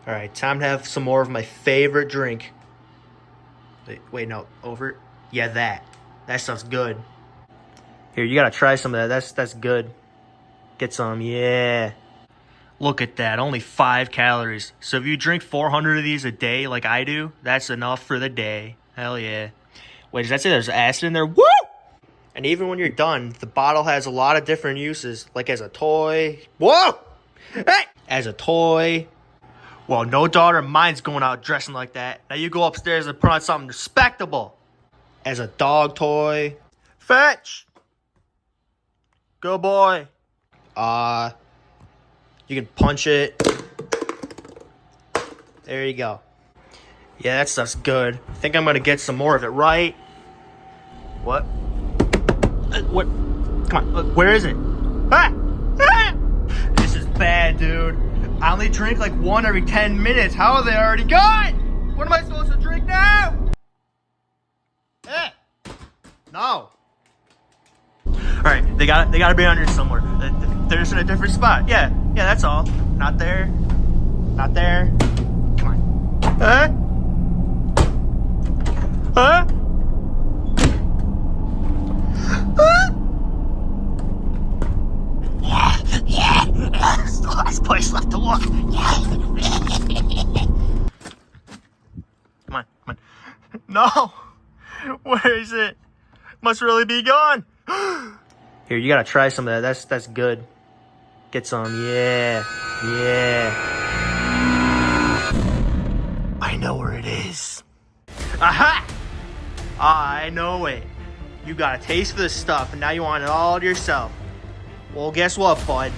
All right, time to have some more of my favorite drink. Wait, no, over. Yeah, that stuff's good. Here, you gotta try some of that. That's good. Get some, yeah. Look at that, only 5 calories. So if you drink 400 of these a day like I do, that's enough for the day. Hell yeah. Wait, does that say there's acid in there? Woo! And even when you're done, the bottle has a lot of different uses, like as a toy. Whoa! Hey! As a toy. Well, no daughter of mine's going out dressing like that. Now you go upstairs and put on something respectable. As a dog toy. Fetch! Good boy. You can punch it. There you go. Yeah, that stuff's good. I think I'm gonna get some more of it, right? What? What? Come on, look, where is it? Ah! Ah! This is bad, dude. I only drink like one every 10 minutes. How are they already gone? What am I supposed to drink now? Eh. No. Alright, they gotta be under somewhere. They're just in a different spot. Yeah, that's all. Not there. Not there. Come on. Huh? Huh? Yeah. It's the last place left to look. Come on. No. Where is it? Must really be gone. Here, you gotta try some of that. That's good. Get some. Yeah. I know where it is. Aha! I know it. You got a taste for this stuff, and now you want it all to yourself. Well, guess what, bud?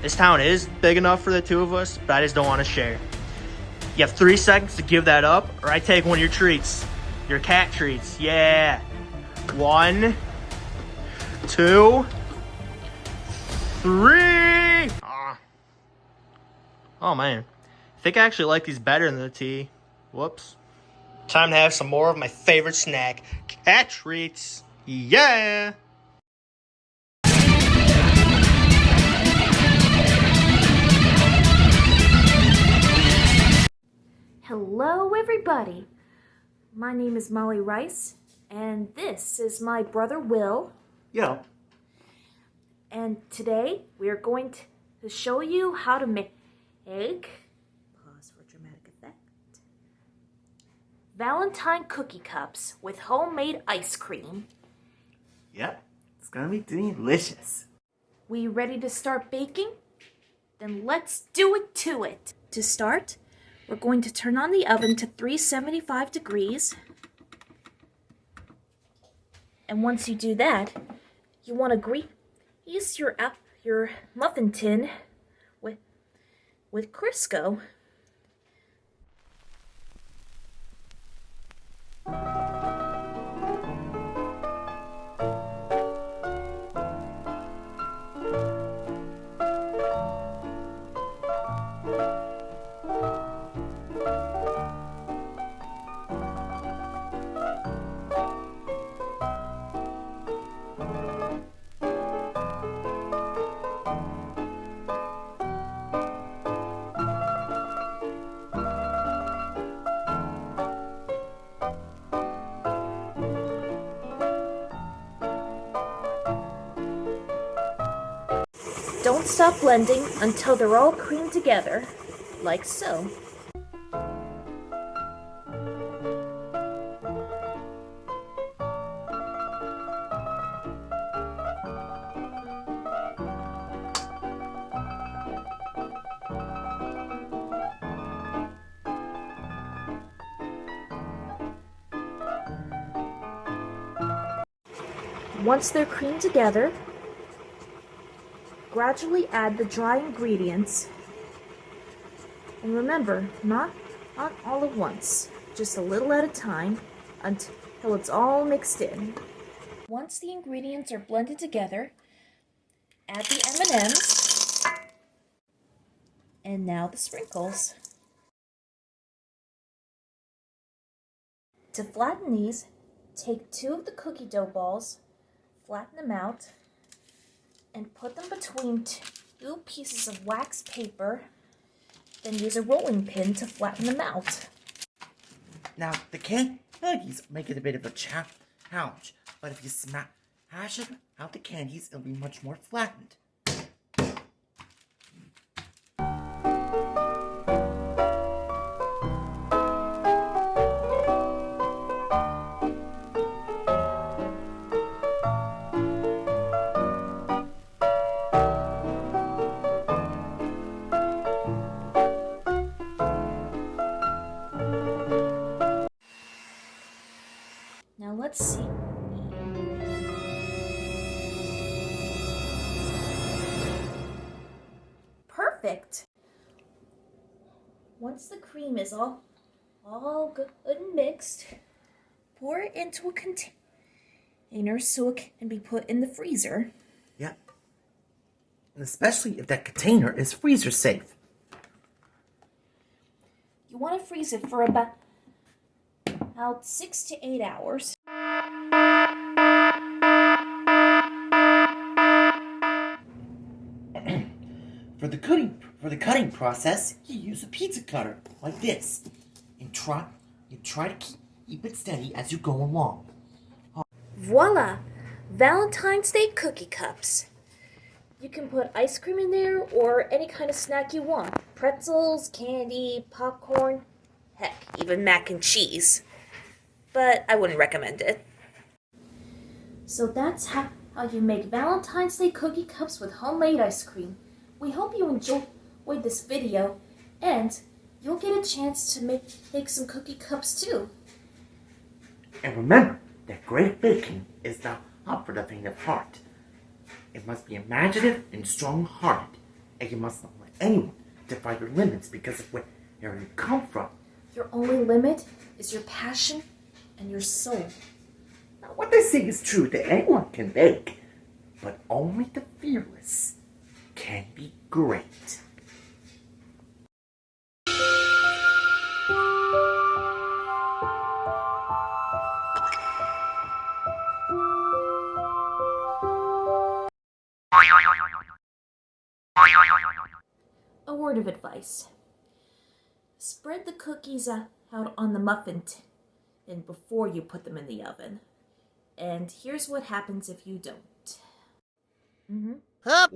This town is big enough for the two of us, but I just don't want to share. You have 3 seconds to give that up, or I take one of your treats. Your cat treats. Yeah. 1, 2, 3. Oh, man. I think I actually like these better than the tea. Whoops. Time to have some more of my favorite snack, cat treats. Yeah. Hello everybody, my name is Molly Rice, and this is my brother Will. Yo. And today we are going to show you how to make, pause for dramatic effect, Valentine cookie cups with homemade ice cream. Yep, it's gonna be delicious. We ready to start baking? Then let's do it to it. To start, we're going to turn on the oven to 375 degrees. And once you do that, you want to grease your muffin tin with Crisco. Don't stop blending until they're all creamed together, like so. Once they're creamed together, gradually add the dry ingredients. And remember, not all at once, just a little at a time until it's all mixed in. Once the ingredients are blended together, add the M&Ms, and now the sprinkles. To flatten these, take 2 of the cookie dough balls, flatten them out, and put them between 2 pieces of wax paper Then use a rolling pin to flatten them out. Now, the candies make it a bit of a challenge, but if you smash out the candies, it'll be much more flattened. Now let's see. Perfect. Once the cream is all good and mixed, pour it into a container so it can be put in the freezer. Yep. And especially if that container is freezer safe. You want to freeze it for about 6 to 8 hours. For the cutting process, you use a pizza cutter like this, and try to keep it steady as you go along. Voila! Valentine's Day cookie cups. You can put ice cream in there or any kind of snack you want. Pretzels, candy, popcorn, heck, even mac and cheese. But I wouldn't recommend it. So that's how you make Valentine's Day cookie cups with homemade ice cream. We hope you enjoyed this video, and you'll get a chance to make some cookie cups too. And remember that great baking is not for the faint of heart. It must be imaginative and strong-hearted, and you must not let anyone defy your limits because of where you come from. Your only limit is your passion and your soul. Now, what they say is true that anyone can bake, but only the fearless can be great. A word of advice. Spread the cookies out on the muffin tin before you put them in the oven. And here's what happens if you don't. Oops.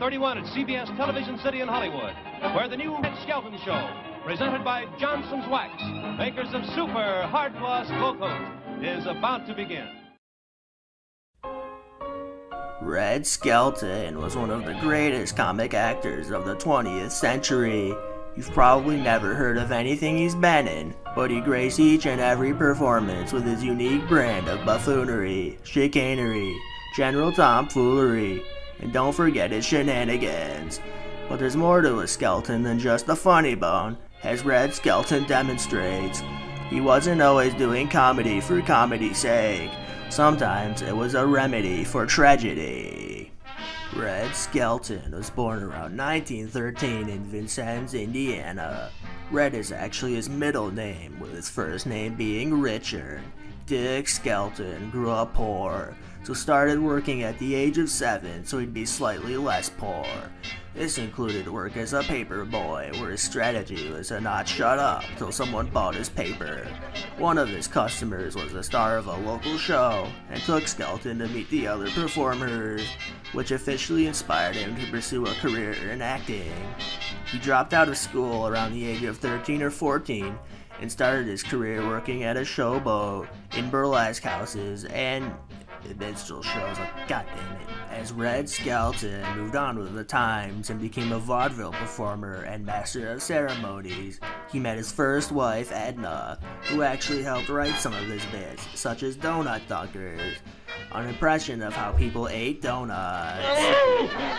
31 at CBS Television City in Hollywood, where the new Red Skelton Show, presented by Johnson's Wax, makers of Super Hard Gloss Glo-Coat, is about to begin. Red Skelton was one of the greatest comic actors of the 20th century. You've probably never heard of anything he's been in, but he graced each and every performance with his unique brand of buffoonery, chicanery, general tomfoolery, and don't forget his shenanigans. But there's more to a Skelton than just a funny bone, as Red Skelton demonstrates. He wasn't always doing comedy for comedy's sake. Sometimes it was a remedy for tragedy. Red Skelton was born around 1913 in Vincennes, Indiana. Red is actually his middle name, with his first name being Richard. Dick Skelton grew up poor, so started working at the age of 7 so he'd be slightly less poor. This included work as a paper boy, where his strategy was to not shut up till someone bought his paper. One of his customers was the star of a local show, and took Skelton to meet the other performers, which officially inspired him to pursue a career in acting. He dropped out of school around the age of 13 or 14, and started his career working at a showboat, in burlesque houses, and minstrel shows. God damn it. As Red Skelton moved on with the times and became a vaudeville performer and master of ceremonies, he met his first wife, Edna, who actually helped write some of his bits, such as Donut Dunkers, an impression of how people ate donuts.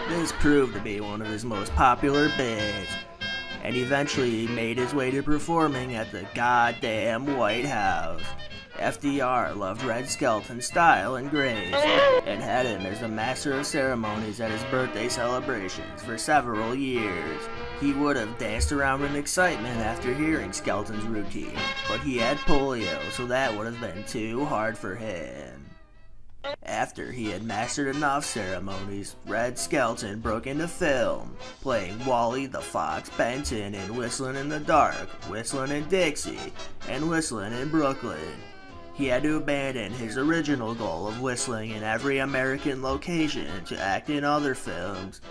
This proved to be one of his most popular bits, and eventually he made his way to performing at the goddamn White House. FDR loved Red Skelton's style and grace, and had him as the master of ceremonies at his birthday celebrations for several years. He would have danced around in excitement after hearing Skelton's routine, but he had polio, so that would have been too hard for him. After he had mastered enough ceremonies, Red Skelton broke into film, playing Wally the Fox Benton in Whistling in the Dark, Whistling in Dixie, and Whistling in Brooklyn. He had to abandon his original goal of whistling in every American location to act in other films.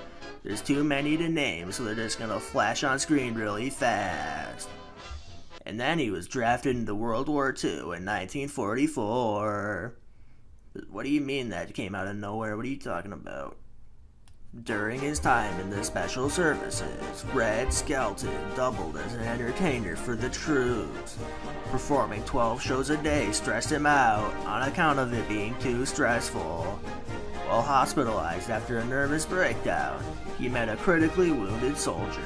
There's too many to name, so they're just gonna flash on screen really fast. And then he was drafted into World War II in 1944. What do you mean that came out of nowhere? What are you talking about? During his time in the Special Services, Red Skelton doubled as an entertainer for the troops. Performing 12 shows a day stressed him out on account of it being too stressful. While hospitalized after a nervous breakdown, he met a critically wounded soldier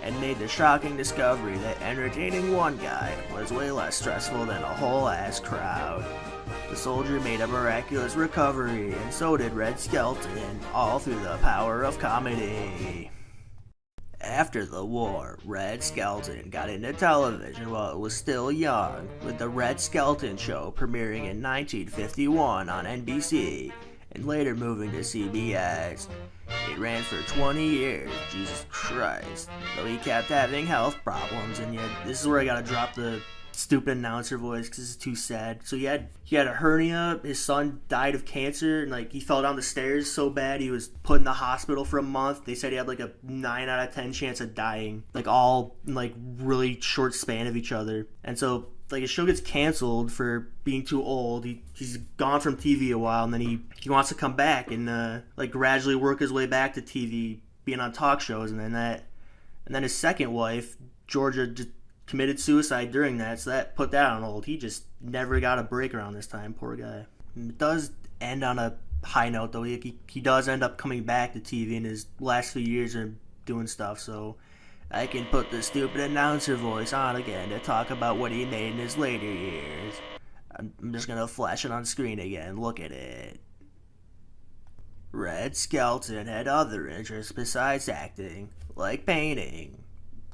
and made the shocking discovery that entertaining one guy was way less stressful than a whole ass crowd. The soldier made a miraculous recovery, and so did Red Skelton, all through the power of comedy. After the war, Red Skelton got into television while it was still young, with The Red Skelton Show premiering in 1951 on NBC, and later moving to CBS. It ran for 20 years, Jesus Christ, though he kept having health problems, and yet, this is where I gotta drop the stupid announcer voice because it's too sad. So he had a hernia, his son died of cancer, and like he fell down the stairs so bad he was put in the hospital for a month. They said he had like a 9 out of 10 chance of dying, like all in like really short span of each other. And so like his show gets canceled for being too old. He's gone from TV a while, and then he wants to come back and like gradually work his way back to TV, being on talk shows, and then his second wife, Georgia, just committed suicide during that, so that put that on hold. He just never got a break around this time, poor guy. It does end on a high note, though. He does end up coming back to TV in his last few years and doing stuff, so I can put the stupid announcer voice on again to talk about what he made in his later years. I'm just gonna flash it on screen again. Look at it. Red Skelton had other interests besides acting, like painting,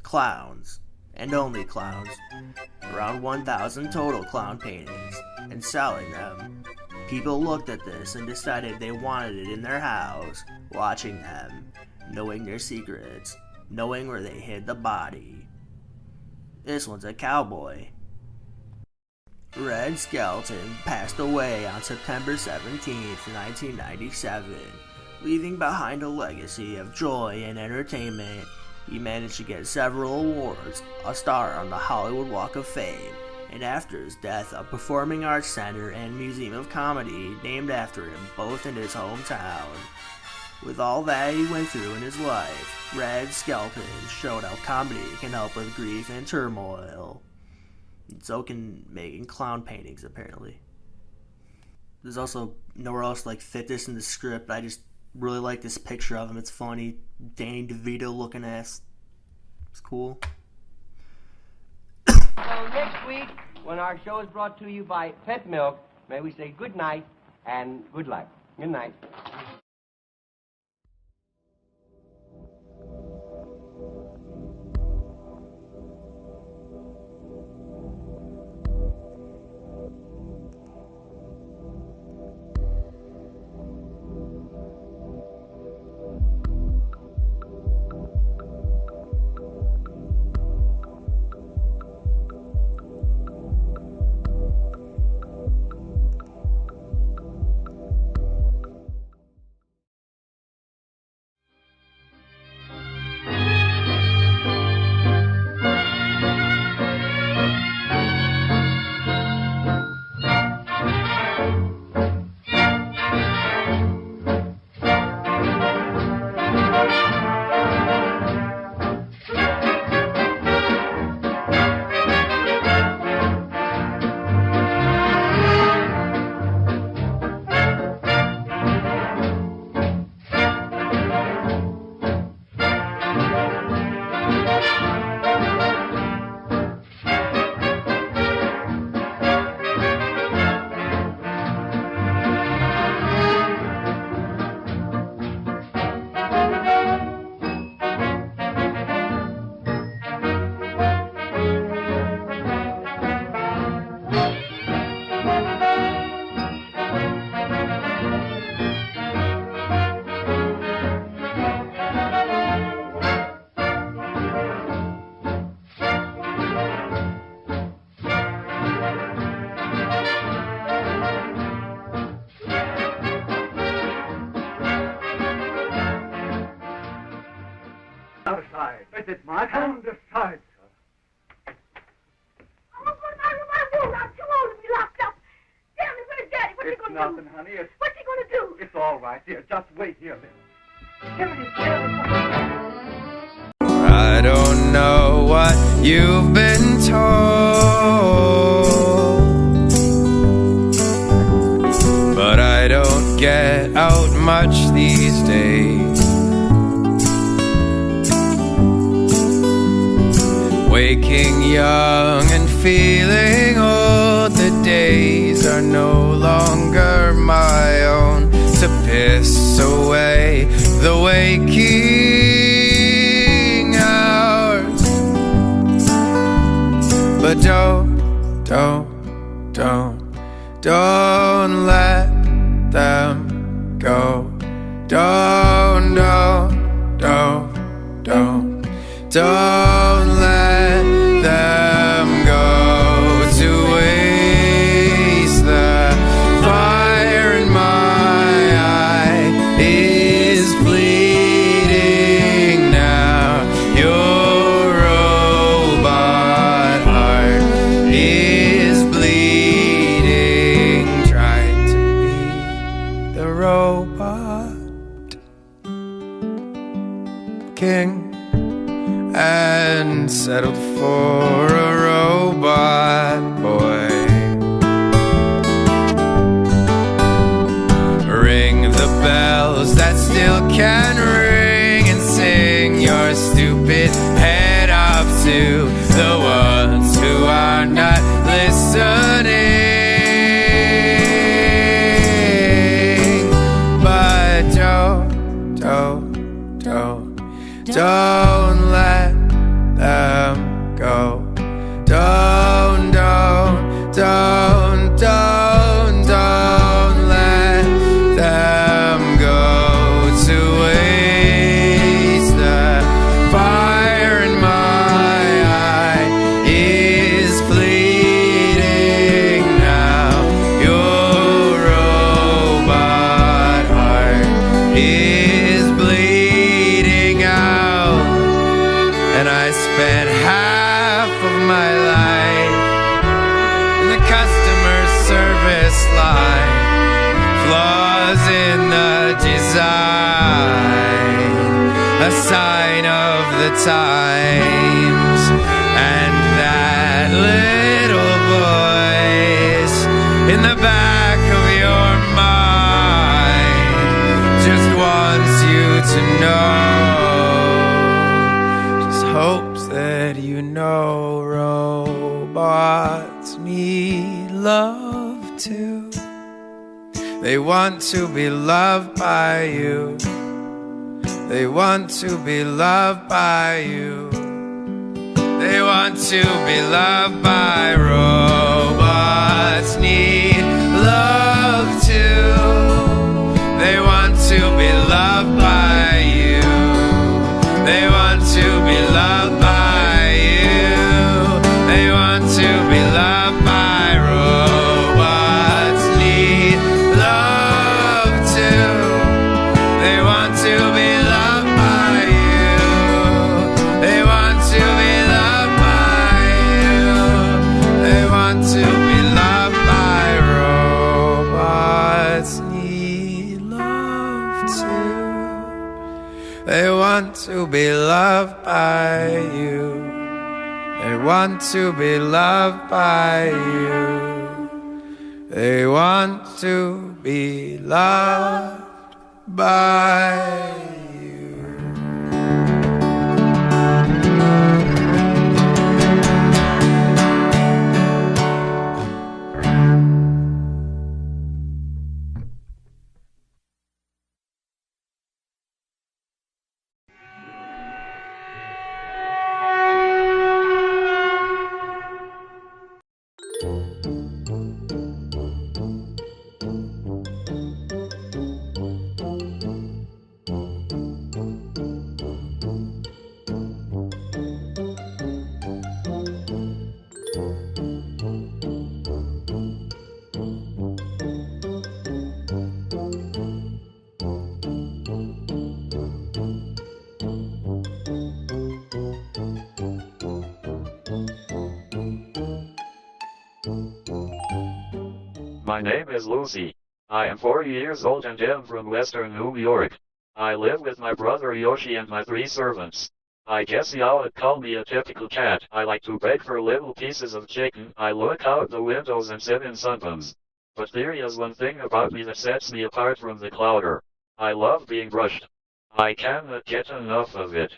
clowns, and only clowns, around 1,000 total clown paintings, and selling them. People looked at this and decided they wanted it in their house, watching them, knowing their secrets, knowing where they hid the body. This one's a cowboy. Red Skelton passed away on September 17th, 1997, Leaving behind a legacy of joy and entertainment, he managed to get several awards, a star on the Hollywood Walk of Fame, and after his death, a Performing Arts Center and Museum of Comedy named after him, both in his hometown. With all that he went through in his life, Red Skelton showed how comedy can help with grief and turmoil. And so can making clown paintings, apparently. There's also nowhere else to fit this in the script. I just really like this picture of him. It's funny. Danny DeVito looking ass. It's cool. So next week, when our show is brought to you by Pet Milk, may we say good night and good luck. Good night. It is my hand aside, sir. Oh, what am I going to do? I'm too old to be locked up. Tell me, where's Daddy? What's he going to do? Nothing, honey. What's he going to do? It's all right, dear. Just wait here a minute. Timothy, tell me. I don't know what you've been told, but I don't get out much these days. Waking young and feeling old, the days are no longer my own. To piss away the waking hours, but don't let them go. Don't let them go to waste. The fire in my eye is bleeding now. Your robot heart is bleeding. Try to be the robot king and settled for a robot boy. Ring the bells that still can ring and sing your stupid head off to the ones who are not listening. But don't let them go. Don't I spent half of my life in the customer service line. Flaws in the design, a sign of the times. And that little voice in the back of your mind just wants you to know, just hopes that you know robots need love too. They want to be loved by you. They want to be loved by you. They want to be loved by robots need love too. They want to be loved by you. They want to be loved by you. They want to be loved by robots need love too. They want to be loved by you. They want to be loved by you. They want to be loved by robots need love too. They want to be loved by you. They want to be loved by you. They want to be loved by you. My name is Lucy. I am 4 years old and am from Western New York. I live with my brother Yoshi and my 3 servants. I guess y'all would call me a typical cat. I like to beg for little pieces of chicken. I look out the windows and sit in sunbeams. But there is one thing about me that sets me apart from the clouder. I love being brushed. I cannot get enough of it.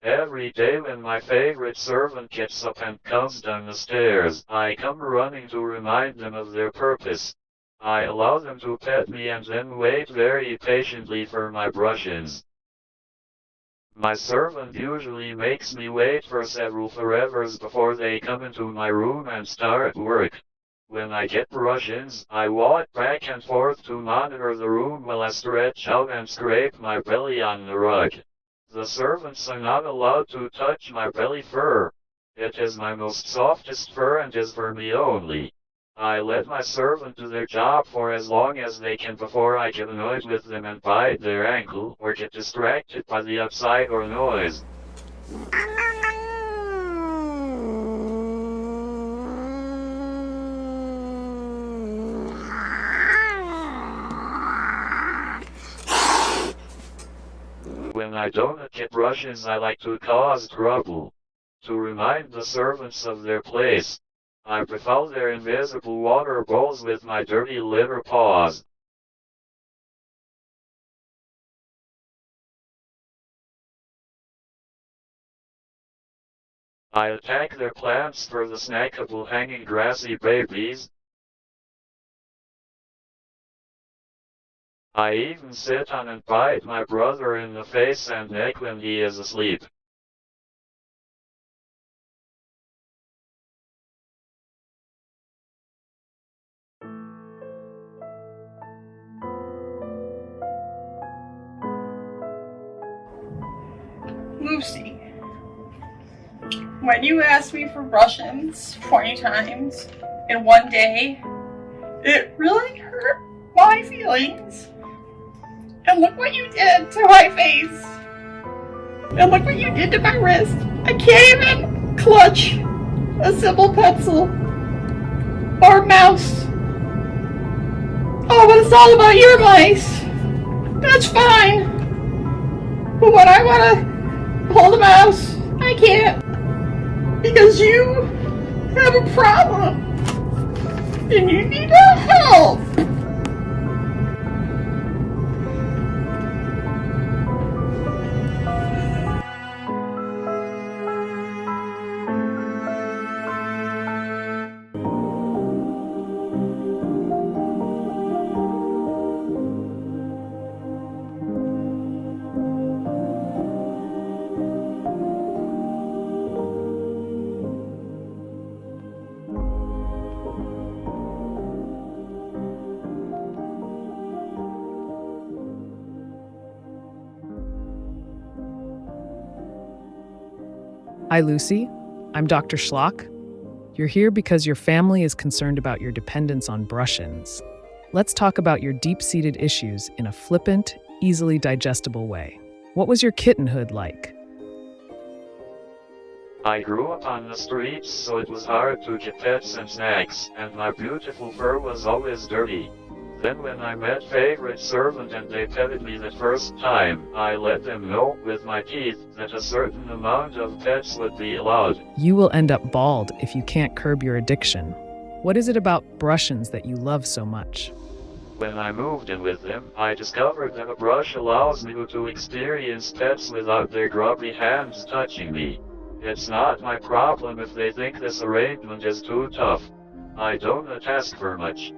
Every day when my favorite servant gets up and comes down the stairs, I come running to remind them of their purpose. I allow them to pet me and then wait very patiently for my brush-ins. My servant usually makes me wait for several forevers before they come into my room and start work. When I get brush-ins, I walk back and forth to monitor the room while I stretch out and scrape my belly on the rug. The servants are not allowed to touch my belly fur. It is my most softest fur and is for me only. I let my servant do their job for as long as they can before I get annoyed with them and bite their ankle or get distracted by the outside or noise. When I don't get brush-ins, I like to cause trouble. To remind the servants of their place, I befoul their invisible water bowls with my dirty litter paws. I attack their plants for the snackable hanging grassy babies. I even sit on and bite my brother in the face and neck when he is asleep. Lucy, when you asked me for brush-ins 20 times in one day, it really hurt my feelings. And look what you did to my face. And look what you did to my wrist. I can't even clutch a simple pencil or mouse. Oh, but it's all about your mice. That's fine. But when I want to hold a mouse, I can't. Because you have a problem. And you need help. Hi, Lucy. I'm Dr. Schlock. You're here because your family is concerned about your dependence on brush-ins. Let's talk about your deep-seated issues in a flippant, easily digestible way. What was your kittenhood like? I grew up on the streets, so it was hard to get pets and snacks, and my beautiful fur was always dirty. Then when I met favorite servant and they petted me the first time, I let them know with my teeth that a certain amount of pets would be allowed. You will end up bald if you can't curb your addiction. What is it about brush-ins that you love so much? When I moved in with them, I discovered that a brush allows me to experience pets without their grubby hands touching me. It's not my problem if they think this arrangement is too tough. I don't ask for much.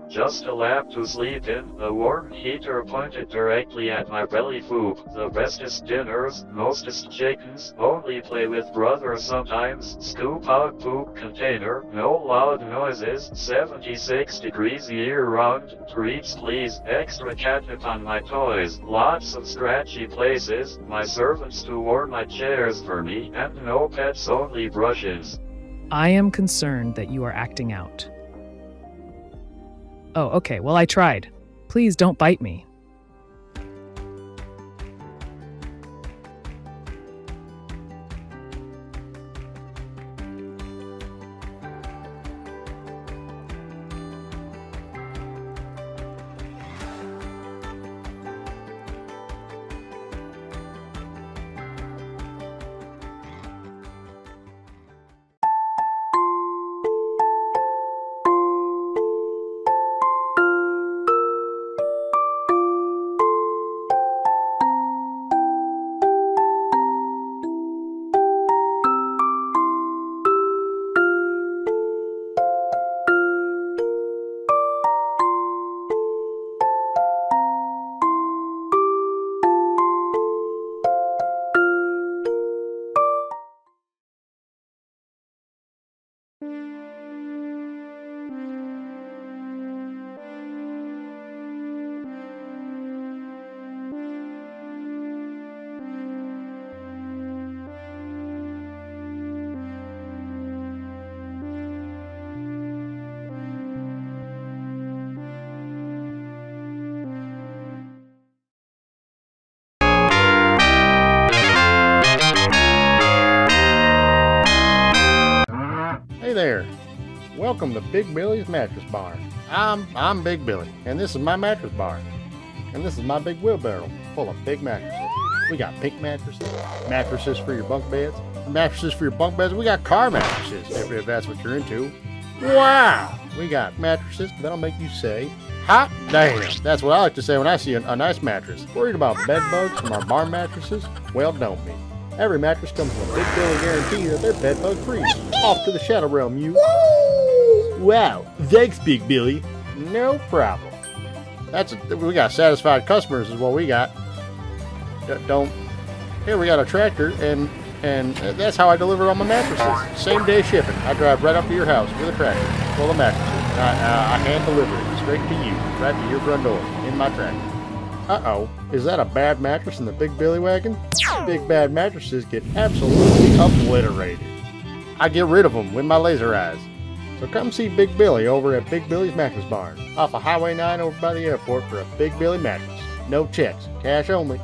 Just a lap to sleep in, a warm heater pointed directly at my belly food, the bestest dinners, mostest chickens, only play with brother sometimes, scoop out poop container, no loud noises, 76 degrees year round, treats please, extra catnip on my toys, lots of scratchy places, my servants to warm my chairs for me, and no pets, only brushes. I am concerned that you are acting out. Oh, okay, well, I tried. Please don't bite me. Hey there, welcome to Big Billy's Mattress Barn. I'm Big Billy, and this is my mattress barn. And this is my big wheelbarrow full of big mattresses. We got pink mattresses, mattresses for your bunk beds, mattresses for your bunk beds. We got car mattresses, if that's what you're into. Wow! We got mattresses that'll make you say, hot damn! That's what I like to say when I see a nice mattress. Worried about bed bugs from our barn mattresses? Well, don't be. Every mattress comes with a Big Billy guarantee that they're bed bug free. Off to the Shadow Realm, you. Wow, thanks, Big Billy. No problem. We got satisfied customers is what we got. Here we got a tractor, and that's how I deliver all my mattresses. Same day shipping. I drive right up to your house with a tractor full of mattresses. I hand deliver it straight to you, right to your front door, in my tractor. Uh-oh, is that a bad mattress in the Big Billy wagon? Big bad mattresses get absolutely obliterated. I get rid of them with my laser eyes. So come see Big Billy over at Big Billy's Mattress Barn, off of Highway 9 over by the airport for a Big Billy mattress. No checks, cash only.